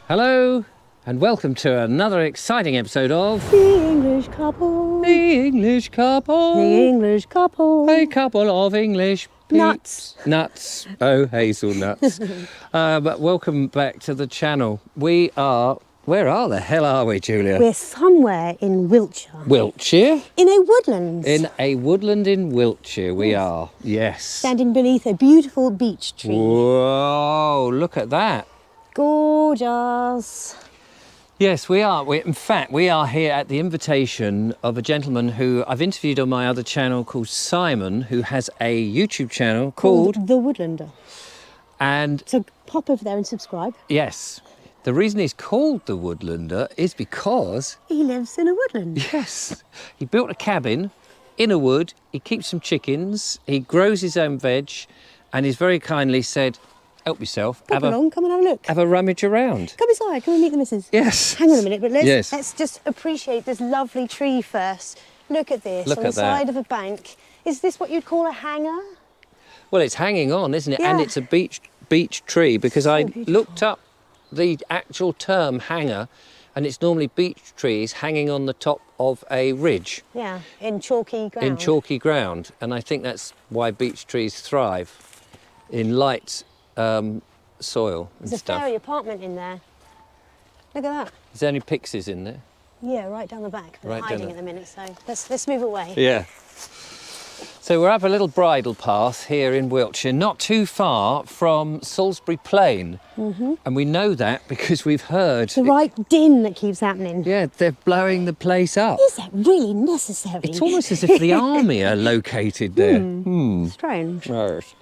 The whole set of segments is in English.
Hello and welcome to another exciting episode of The English Couple. The English Couple. The English Couple. A couple of English Nuts. Nuts. Oh, hazelnuts. But welcome back to the channel. We are... Where the hell are we, Julia? We're somewhere in Wiltshire. Wiltshire? In a woodland. In a woodland in Wiltshire we are, yes. Standing beneath a beautiful beech tree. Whoa, look at that. Gorgeous. Yes, we are. In fact, we are here at the invitation of a gentleman who I've interviewed on my other channel called Simon, who has a YouTube channel called The Woodlander. And So pop over there and subscribe. yes, the reason he's called The Woodlander is because, He lives in a woodland. yes, he built a cabin in a wood, he keeps some chickens, he grows his own veg, and he's very kindly said, help yourself, Pop along, come and have a look. have a rummage around. Come inside, come and meet the missus. Yes. Hang on a minute, but Yes. let's just appreciate this lovely tree first. Look at this, Look on at the that. side of a bank. Is this what you'd call a hanger? Well, it's hanging on, isn't it? And Yeah. it's a beech tree, because So I beautiful. looked up the actual term hanger, and it's normally beech trees hanging on the top of a ridge Yeah, in chalky ground. in chalky ground, and I think that's why beech trees thrive in light soil and There's a stuff. fairy apartment in there. Look at that. Is there any pixies in there? Yeah, right down the back. They're Right down hiding the- at the minute, so let's move away. Yeah. So we're up a little bridle path here in Wiltshire, not too far from Salisbury Plain, and we know that because we've heard. The right din that keeps happening. Yeah, they're blowing the place up. Is that really necessary? It's almost as if the army are located there. strange. Yes.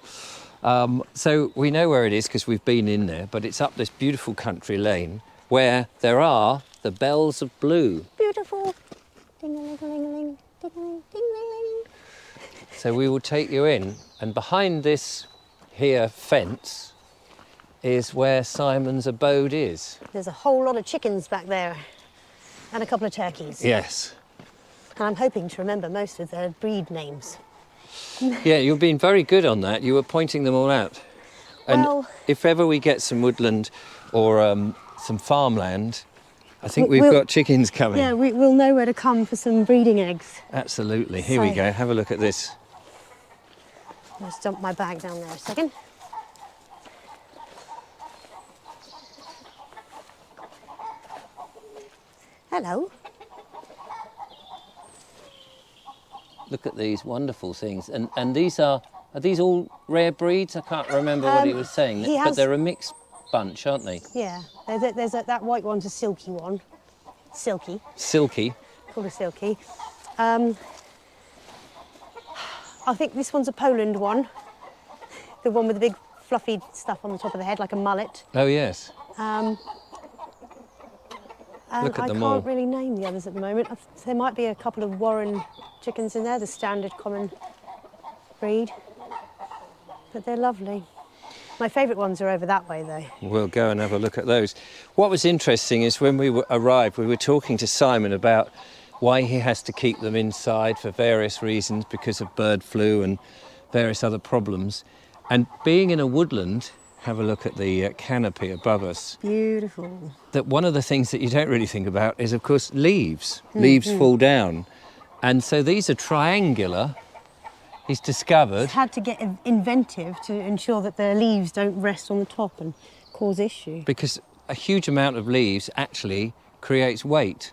So we know where it is because we've been in there, but it's up this beautiful country lane where there are the bells of blue. Beautiful. Ding-a-ling-a-ling-a-ling, ding-a-ling, ding-a-ling-a-ling. So we will take you in, and behind this here fence is where Simon's abode is. There's a whole lot of chickens back there and a couple of turkeys. Yes. And I'm hoping to remember most of their breed names. Yeah, you've been very good on that. You were pointing them all out. And Well- if ever we get some woodland or some farmland, I think we've We'll- got chickens coming. Yeah, we'll know where to come for some breeding eggs. Absolutely. Here we So- go. Have a look at this. Let's dump my bag down there a second. Hello. Look at these wonderful things. And these are these all rare breeds? I can't remember what he was saying. he But has- they're a mixed bunch, aren't they? Yeah, that white one's a silky one. Silky, Silky. called a silky. I think this one's a Poland one. The one with the big fluffy stuff on the top of the head, like a mullet. Oh, yes. And Look at I them can't all. really name the others at the moment. There might be a couple of Warren chickens in there, the standard common breed. But they're lovely. My favourite ones are over that way, though. We'll go and have a look at those. What was interesting is when we arrived, we were talking to Simon about why he has to keep them inside for various reasons, because of bird flu and various other problems. And being in a woodland, have a look at the canopy above us, Beautiful. that one of the things that you don't really think about is, of course, leaves. Leaves fall down. And so these are triangular. He's discovered. Had to get inventive to ensure that the leaves don't rest on the top and cause issue. Because a huge amount of leaves actually creates weight.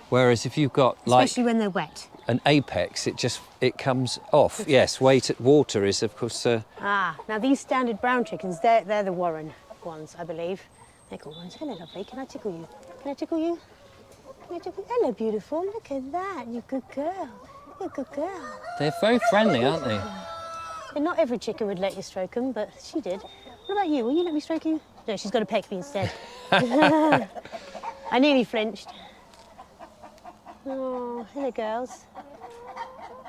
Whereas if you've got like Especially when they're wet. an apex, it comes off. Yes, weight at water is of course. Now these standard brown chickens, they're the Warren ones, I believe. They're called ones. Hello, lovely. Can I tickle you? Can I tickle you? Can I tickle you? Hello, beautiful. Look at that. You good girl. You're a good girl. They're very friendly, aren't they? And not every chicken would let you stroke them, but she did. What about you? Will you let me stroke you? No, she's got to peck me instead. I nearly flinched. Oh, hello, girls.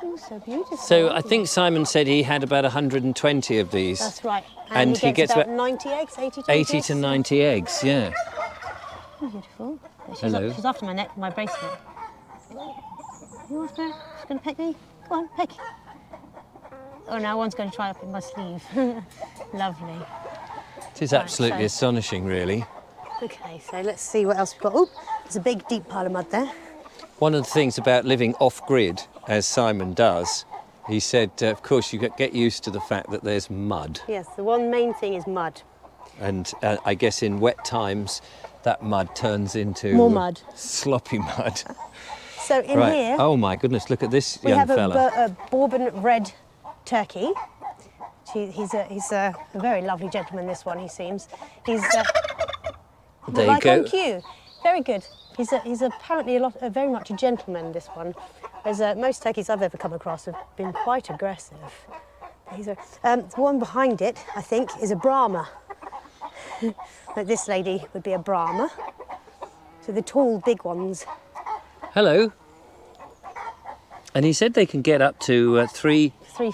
You're so beautiful. So I think Simon said he had about 120 of these. That's right. And he gets about about 90 eggs, 80 to 80 to 90 eggs, yeah. Beautiful. Hello. She's after my neck, my bracelet. You after her? She's going to peck me? Go on, peck. Oh, now one's going to try up in my sleeve. Lovely. It is Right, absolutely so- astonishing, really. Okay, so let's see what else we've got. Oh, there's a big, deep pile of mud there. One of the things about living off-grid, as Simon does, he said, of course, you get used to the fact that there's mud. Yes, the one main thing is mud. And I guess in wet times, that mud turns into... More mud. Sloppy mud. So in here... Oh, my goodness, look at this we young have fella. a Bourbon red turkey. He's a very lovely gentleman, this one, he seems. He's... There like you go. on cue. Very good. He's apparently very much a gentleman, this one. Whereas most turkeys I've ever come across have been quite aggressive. The one behind it, I think, is a Brahma. Like this lady would be a Brahma. So the tall, big ones. Hello. And he said they can get up to 3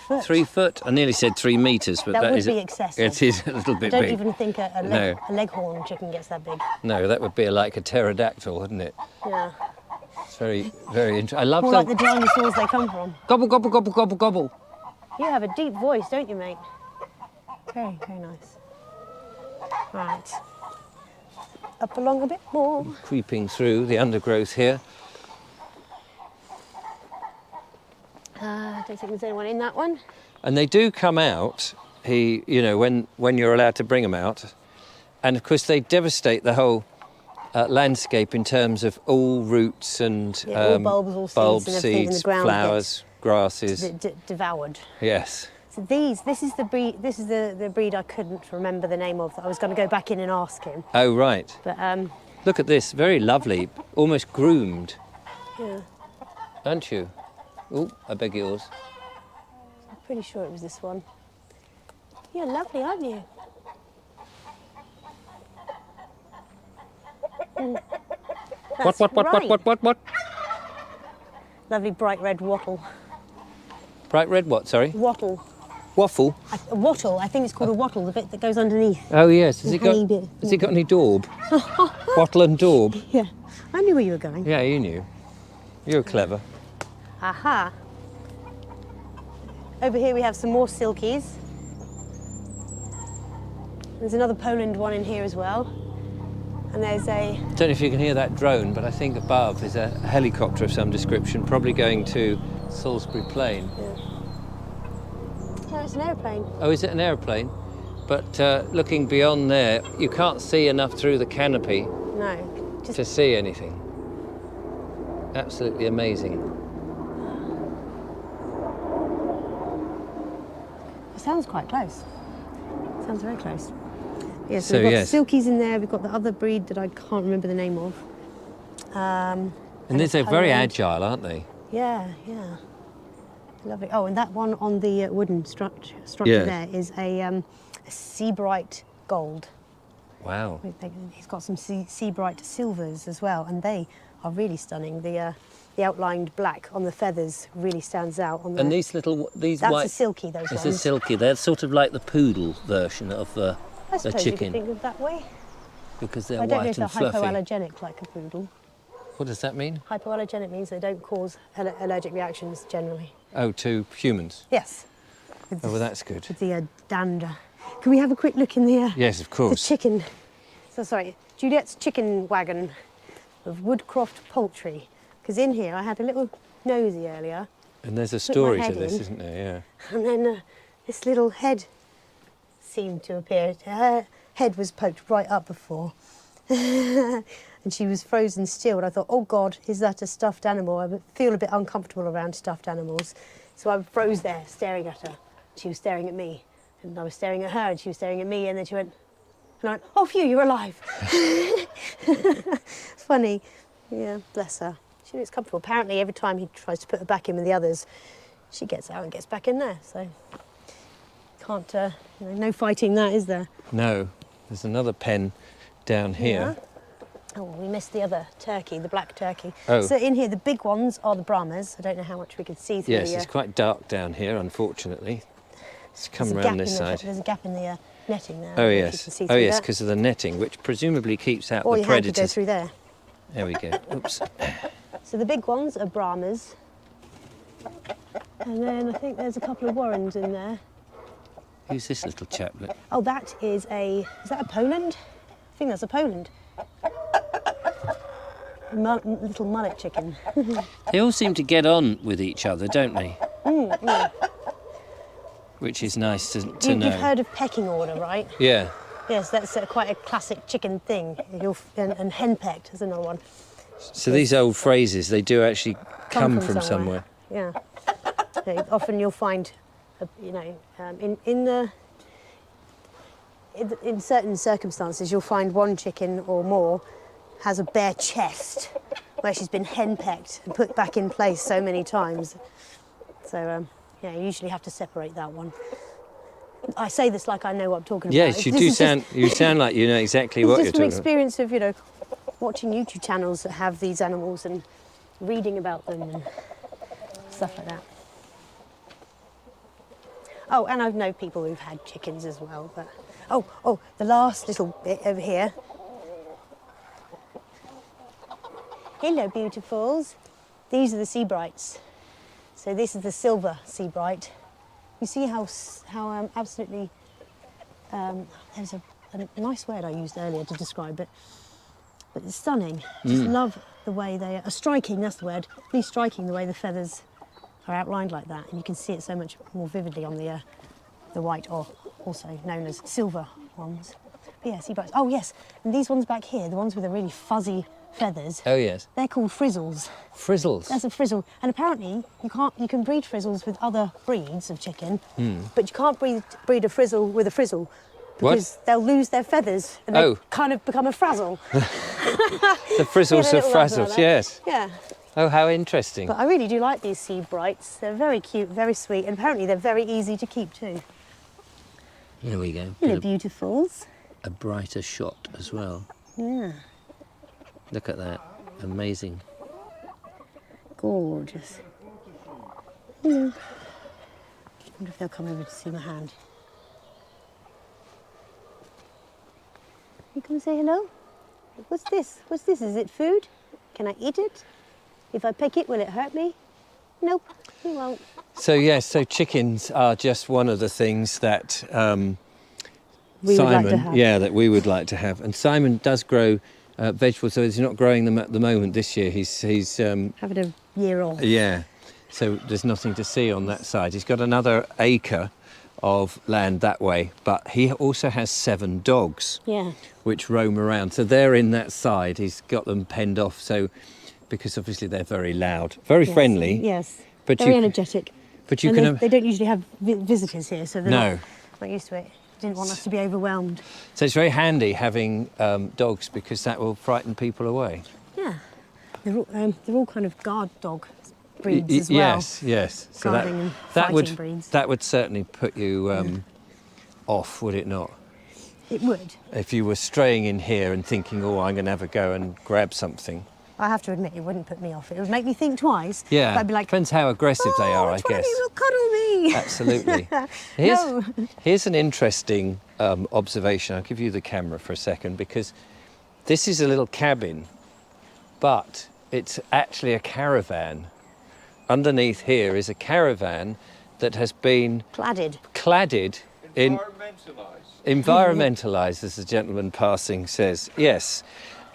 foot. 3 foot. I nearly said 3 metres, but That would is be excessive. It is a little bit I don't big. even think a leghorn chicken gets that big. No, that would be like a pterodactyl, wouldn't it? Yeah. It's very, very interesting. I love More the like the dinosaurs they come from. gobble, gobble, gobble, gobble, gobble. You have a deep voice, don't you, mate? Very, very nice. Right. Up along a bit more. Creeping through the undergrowth here. I don't think there's anyone in that one. And they do come out, when you're allowed to bring them out. And of course they devastate the whole landscape in terms of all roots and all bulbs, seeds and everything in the seeds, ground flowers, grasses. Devoured. Yes. So this is the breed. This is the breed I couldn't remember the name of. That I was going to go back in and ask him. Oh, right. But Look at this, very lovely, almost groomed, yeah, aren't you? Oh, I beg yours. I'm pretty sure it was this one. You're lovely, aren't you? What? Lovely bright red wattle. Bright red what, sorry? Wattle. Waffle? A wattle. I think it's called a wattle, the bit that goes underneath. Oh, yes. Has The it got, honey bit. has it got any daub? Wattle and daub? Yeah, I knew where you were going. Yeah, you knew. You're clever. Aha. Over here we have some more silkies. There's another Poland one in here as well. And there's a... Don't know if you can hear that drone, but I think above is a helicopter of some description, probably going to Salisbury Plain. Yeah. Oh, it's an aeroplane. Oh, is it an aeroplane? But looking beyond there, you can't see enough through the canopy No, just... to see anything. Absolutely amazing. It sounds quite close. Sounds very close. Yeah, so So, we've got yes. silkies in there. We've got the other breed that I can't remember the name of. And they're it's very Poland. agile, aren't they? Yeah, yeah. Lovely. Oh, and that one on the wooden structure Yeah. there is a sea bright gold. Wow. He's got some sea bright silvers as well, and they are really stunning. The outlined black on the feathers really stands out. On the, And these white... that's a silky, those It's ones. a silky. They're sort of like the poodle version of the I suppose you could chicken, think of that way. because they're I don't know if white they're and fluffy. hypoallergenic like a poodle. What does that mean? Hypoallergenic means they don't cause allergic reactions generally. Oh, to humans. Yes. Oh, well, that's good. With the dander. Can we have a quick look in the Yes, of the course. chicken? So sorry, Juliet's chicken wagon of Woodcroft Poultry. Because in here I had a little nosy earlier, And there's a my story to head this, in. isn't there? Yeah. and then this little head seemed to appear. Her head was poked right up before. And she was frozen still, and I thought, oh God, is that a stuffed animal? I feel a bit uncomfortable around stuffed animals. So I froze there, staring at her. She was staring at me, and I was staring at her, and she was staring at me, and then she went, and I went, oh phew, you're alive. Funny. Yeah, bless her. She looks comfortable. Apparently every time he tries to put her back in with the others, she gets out and gets back in there, so can't, no fighting that, is there? No, there's another pen down here. Yeah. Oh, we missed the other turkey, the black turkey. Oh. So in here, the big ones are the Brahmas. I don't know how much we can see through Yes, the... it's quite dark down here, unfortunately. Let's come there's a around gap this in the- side. There's a gap in the netting there. I Oh, don't know if you yes. can see Oh, through yes, that. because of the netting, which presumably keeps out Or the your hand could go predators. through there. There we go. Oops. So the big ones are Brahmas. And then I think there's a couple of Warrens in there. Who's this little chap? Look. Oh, that is that a Poland? I think that's a Poland. Little mullet chicken. They all seem to get on with each other, don't they? Which is nice to know. You've heard of pecking order, right? Yeah. Yes, that's quite a classic chicken thing. And henpecked is another one. So these old phrases, they do actually come from somewhere. Yeah. So often you'll find, in certain circumstances, you'll find one chicken or more has a bare chest where she's been henpecked and put back in place so many times. So, you usually have to separate that one. I say this like I know what I'm talking about. Yes, you do sound. You sound like you know exactly what you're talking about. Just from experience of watching YouTube channels that have these animals and reading about them and stuff like that. Oh, and I know people who've had chickens as well. But the last little bit over here. Hello, beautifuls. These are the sea brights. So this is the silver sea bright. You see how absolutely, there's a nice word I used earlier to describe it, but it's stunning. Just love the way they are striking, that's the word, really striking the way the feathers are outlined like that, and you can see it so much more vividly on the white, or also known as silver ones. But yeah, sea brights. Oh yes, and these ones back here, the ones with the really fuzzy feathers. Oh yes. They're called frizzles. Frizzles. That's a frizzle, and apparently you can breed frizzles with other breeds of chicken, but you can't breed a frizzle with a frizzle because they'll lose their feathers and they kind of become a frazzle. The frizzles of frazzles, yes. Yeah. Oh, how interesting. But I really do like these sea brights. They're very cute, very sweet, and apparently they're very easy to keep too. Here we go. Hello, beautifuls. A brighter shot as well. Yeah. Look at that. Amazing. Gorgeous. Hello. I wonder if they'll come over to see my hand. You come say hello? What's this? What's this? Is it food? Can I eat it? If I pick it, will it hurt me? Nope, it won't. So yes, so chickens are just one of the things that We would like to have. that we would like to have. And Simon does grow vegetables, so he's not growing them at the moment this year. He's having a year off. Yeah, so there's nothing to see on that side. He's got another acre of land that way, but he also has 7 dogs, which roam around. So they're in that side. He's got them penned off. So because obviously they're very loud, very friendly. Yes, but very energetic. But you and can. They don't usually have visitors here, so they're not used to it. Didn't want us to be overwhelmed. So it's very handy having dogs because that will frighten people away. Yeah, they're all kind of guard dog breeds as well. Yes. So Guarding and that would breeds. that would certainly put you off, would it not? It would. If you were straying in here and thinking, oh, I'm going to have a go and grab something. I have to admit, it wouldn't put me off. It would make me think twice. Yeah, but I'd be like, depends how aggressive they are, I guess. Will cuddle me. Absolutely. Here's an interesting observation. I'll give you the camera for a second because this is a little cabin, but it's actually a caravan. Underneath here is a caravan that has been cladded in environmentalised, as the gentleman passing says. Yes,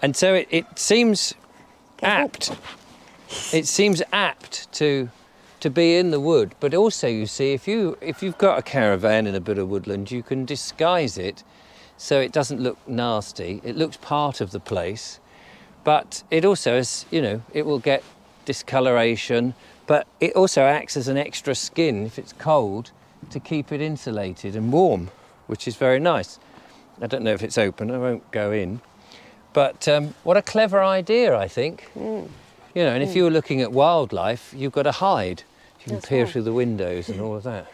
and so it seems apt. It seems apt to be in the wood, but also you see if you've got a caravan in a bit of woodland, you can disguise it so it doesn't look nasty. It looks part of the place, but it also is, it will get discoloration, but it also acts as an extra skin if it's cold to keep it insulated and warm, which is very nice. I don't know if it's open, I won't go in. But what a clever idea, I think. And if you were looking at wildlife, you've got to hide. You can peer through the windows and all of that.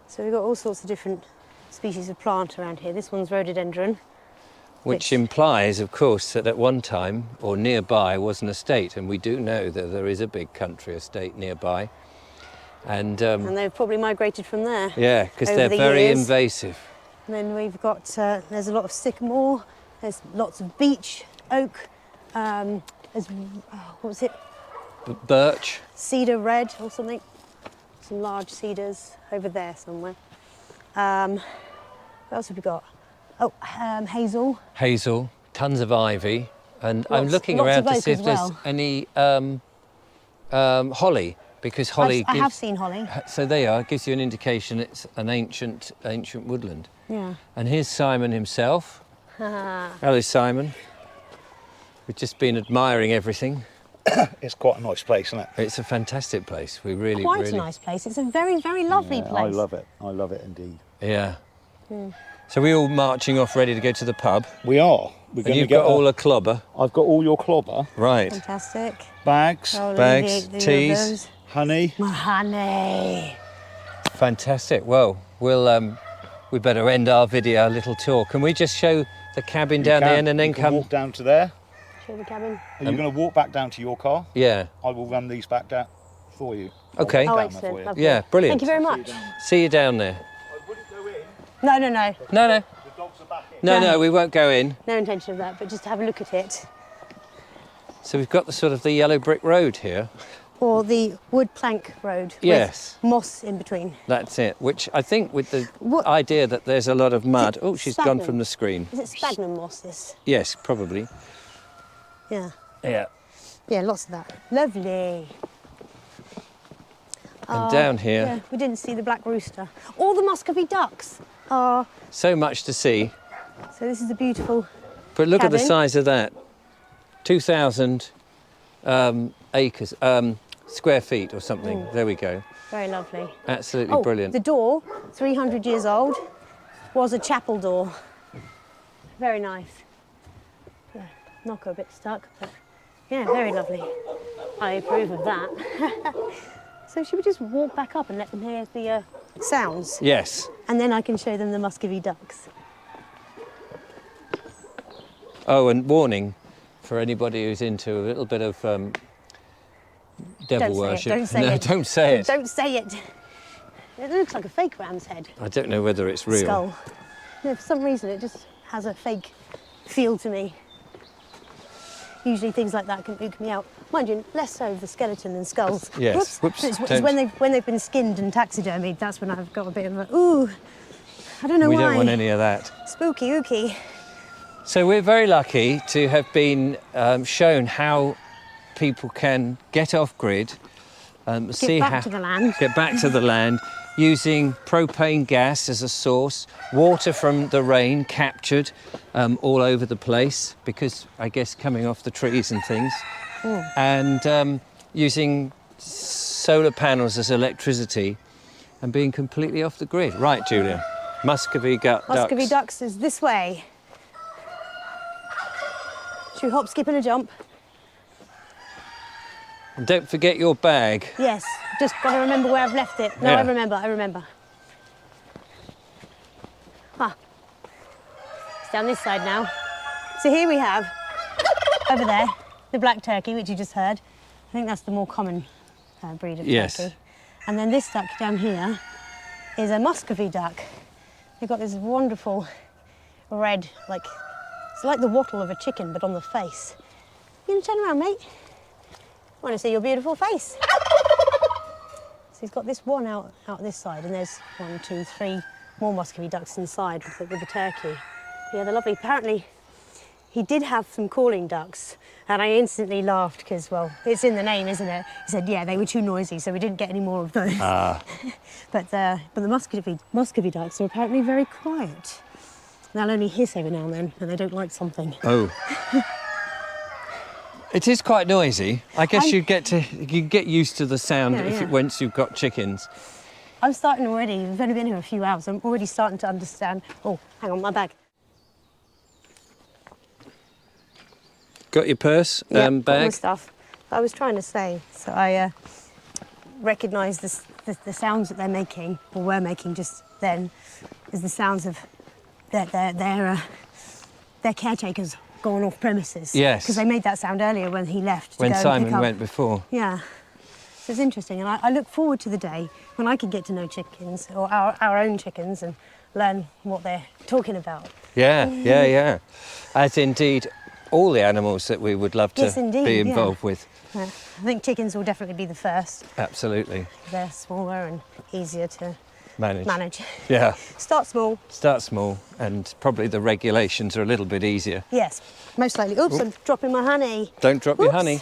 So we've got all sorts of different species of plant around here. This one's rhododendron. Which implies, of course, that at one time or nearby was an estate. And we do know that there is a big country estate nearby. And they've probably migrated from there. Yeah, because they're very invasive. And then we've got, there's a lot of sycamore, there's lots of beech, oak, there's, what was it? Birch. Cedar red or something. Some large cedars over there somewhere. What else have we got? Oh, hazel. Hazel, tons of ivy. And I'm looking lots around of to oak see if as there's well. any holly, because holly I have seen holly. So there you are, it gives you an indication it's an ancient woodland. Yeah. And here's Simon himself. Hello, Simon. We've just been admiring everything. It's quite a nice place, isn't it? It's a fantastic place. We really, Quite really... a nice place. It's a very, very lovely Yeah, place. I love it. I love it indeed. Yeah. So we're all marching off ready to go to the pub. We are. We're And going to you've get got all a clobber. I've got all your clobber, Right. Fantastic. bags, Oh, Bags, the teas. honey. My honey. Fantastic. Well, we better end our video, our little tour. Can we just show the cabin You down the can- end and then you can come? walk down to there. Show the cabin. Are you going to walk back down to your car? Yeah. I will run these back down for you. I'll Okay. walk Oh, down there excellent. for you. Lovely. Yeah, brilliant. Thank you very much. See you down there. I wouldn't go in. No. No, no. The dogs are back in. No, No. no, we won't go in. No intention of that, but just to have a look at it. So we've got the sort of the yellow brick road here. Or the wood plank road. Yes. With moss in between. That's it. Which I think with the What- idea that there's a lot of mud. it Oh, she's sphagnum? gone from the screen. Is it sphagnum moss, this? Yes, probably. Yeah. Yeah. Yeah, lots of that. Lovely. And down here, Yeah, we didn't see the black rooster. All the Muscovy ducks are... so much to see. So this is a beautiful... But look at the Cabin. size of that. 2,000 acres, square feet or something. There we go. Very lovely. Absolutely Oh, brilliant. the door, 300 years old, was a chapel door. Very nice. Yeah, knocker a bit stuck, but yeah, very lovely. I approve of that. So should we just walk back up and let them hear the sounds? Yes. And then I can show them the Muscovy ducks. Oh, and warning for anybody who's into a little bit of devil Don't say it, worship. don't say no, it. don't say it. Don't say it. It looks like a fake ram's head. I don't know whether it's real. Skull. No, for some reason it just has a fake feel to me. Usually things like that can ook me out. Mind you, less so the skeleton than skulls. Yes. Whoops. It's Don't- when they've been skinned and taxidermied, that's when I've got a bit of a, ooh, I don't know We why. don't want any of that. Spooky, ooky. So we're very lucky to have been shown how people can get off grid, see back how to the land. get back to the land using propane gas as a source, water from the rain captured all over the place because I guess coming off the trees and things, and using solar panels as electricity and being completely off the grid. Right, Julia. Muscovy ducks. Muscovy ducks is this way. Should we hop, skip and a jump? And don't forget your bag. Yes, just got to remember where I've left it. No, Yeah. I remember. Ah, it's down this side now. So here we have, over there, the black turkey, which you just heard. I think that's the more common breed of Yes. turkey. And then this duck down here is a Muscovy duck. They've got this wonderful red, like, it's like the wattle of a chicken, but on the face. You gonna turn around, mate? I want to see your beautiful face. So he's got this one out this side, and there's 1, 2, 3 more Muscovy ducks inside with the turkey. Yeah, they're lovely. Apparently, he did have some calling ducks, and I instantly laughed because, well, it's in the name, isn't it? He said, yeah, they were too noisy, so we didn't get any more of those. But the Muscovy ducks are apparently very quiet. They'll only hiss every now and then when they don't like something. Oh. It is quite noisy. I guess you get used to the sound Yeah. once you've got chickens. I'm starting already. We've only been here a few hours. I'm already starting to understand. Oh, hang on, my bag. Got your purse, Yeah, got my bag? stuff. I was trying to say, so I recognise the sounds that they're making, or were making just then, is the sounds of their caretakers gone off premises. Yes. Because they made that sound earlier when he left. When to go Simon and pick up. went before. Yeah. So it's interesting, and I look forward to the day when I can get to know chickens, or our own chickens, and learn what they're talking about. Yeah. As indeed all the animals that we would love to Yes, indeed, be yeah. involved with. I think chickens will definitely be the first. Absolutely. They're smaller and easier to manage. Yeah. Start small. Start small, and probably the regulations are a little bit easier. Yes, most likely. Oops, I'm dropping my honey. Don't drop your Oops. honey.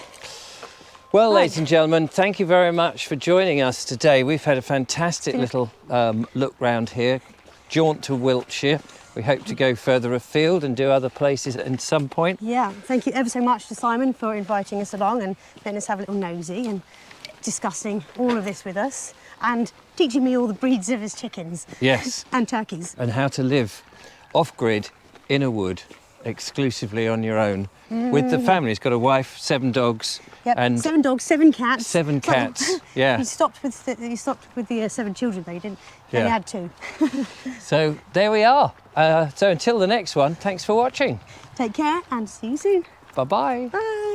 Well, Right. ladies and gentlemen, thank you very much for joining us today. We've had a fantastic little look round here, jaunt to Wiltshire. We hope to go further afield and do other places at some point. Yeah, thank you ever so much to Simon for inviting us along and letting us have a little nosy and discussing all of this with us and teaching me all the breeds of his chickens. Yes. And turkeys. And how to live off-grid in a wood exclusively on your own with the family. He's got a wife, 7 dogs, Yep. and 7 dogs, 7 cats. 7 Well, cats. Yeah. He stopped with the 7 children though, he didn't. He Yeah. only had 2. So there we are. So until the next one, thanks for watching. Take care and see you soon. Bye-bye. Bye.